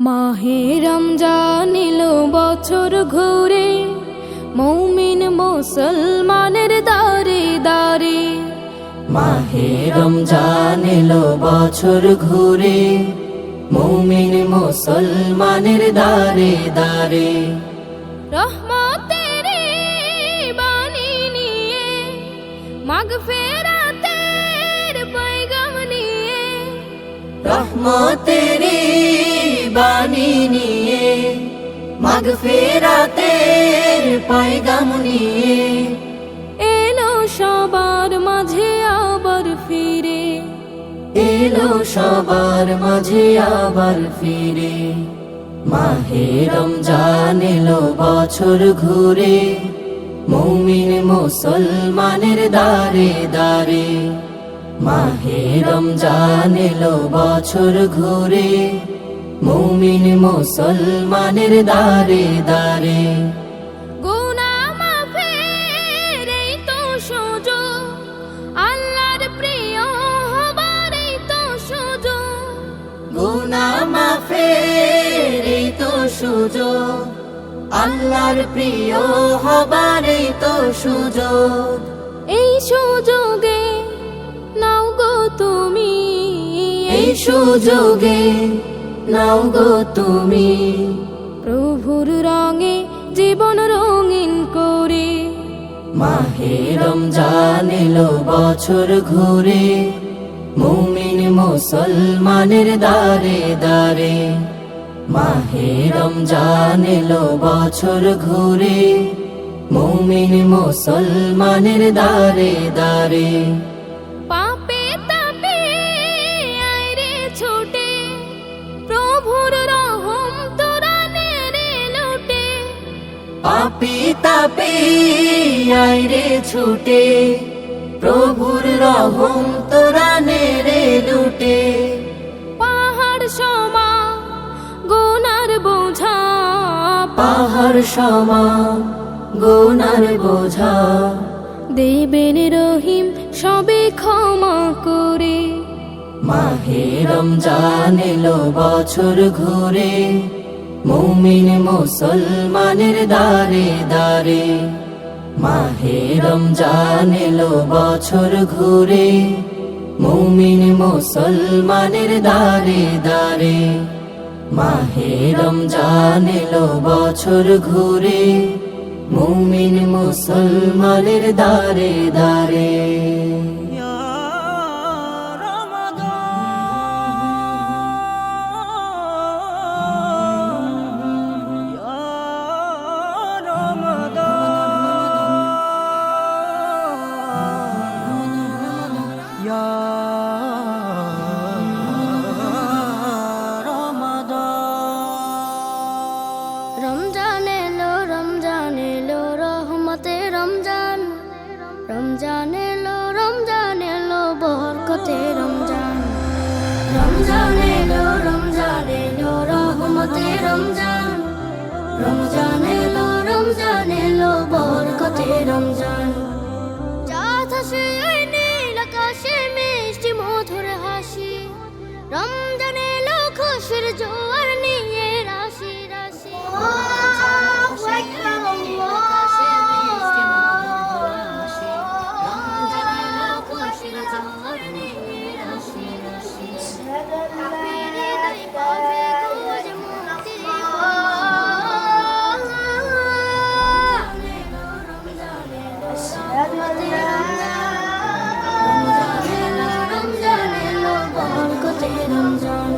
মাহে রমজান এলো বছর ঘুরে, মুমিন মুসলমানের দারে দারে। মাহে রমজান এলো বছর ঘুরে, মুমিন মুসলমানের দারে দারে। রহমতের বাণী নিয়ে, মাগফিরাতের পয়গাম নিয়ে, রহমতের বাণী নিয়ে, মাগফিরাতের পয়গাম নিয়ে এলো সবার মাঝে আবার ফিরে, এলো সবার মাঝে আবার ফিরে। মাহে রমজান এলো বছর ঘুরে, মুমিন মুসলমানের দারে দারে। মাহে রমজান এলো বছর ঘুরে, মুমিন মুসলমানের দারে দারে। গুনাহ মাফের এই তো সুযোগ, আল্লাহর প্রিয় হবার এই তো সুযোগ। গুনাহ মাফের এই তো সুযোগ, আল্লাহর প্রিয় হবার এই তো সুযোগ। এই সুযোগে নাও গো তুমি, এই সুযোগে নাও গো তুমি, প্রভুর রঙে জীবন রঙিন করে। মাহে রমজান এলো বছর ঘুরে, মুমিন মুসলমানের দারে দারে। মাহে রমজান এলো বছর ঘুরে, মুমিন মুসলমানের দারে দারে। পাপে তাপে আইরে ছোটে, প্রভুর রহম তোরা নেড়ে লুটে। পাপি তাপে আইরে ছুটে, প্রভুর রহম তোরা নেড়ে লুটে। পাহাড় সমা গুনার বোঝা, পাহাড় সমান গুনার বোঝা, দেবেন রহিম সবে ক্ষমা করে। মাহে রমজান এলো বছর ঘুরে, মুমিন মুসলমানের দারে দারে। মাহে রমজান এলো বছর ঘুরে, মুমিন মুসলমানের দারে দারে। মাহে রমজান এলো বছর ঘুরে, মুমিন মুসলমানের দারে দারে। রমজান এলো রহমতে রমজান, রমজান এলো বরকতে রমজান। রমজান এলো রহমতে রমজান, রমজান এলো বরকতে রমজান। চাঁদ হাসে নীল আকাশে মিষ্টি মধুর হাসি, রমজান এলো খুশির জোয়ার নিয়ে রাশি রাশি। রমজান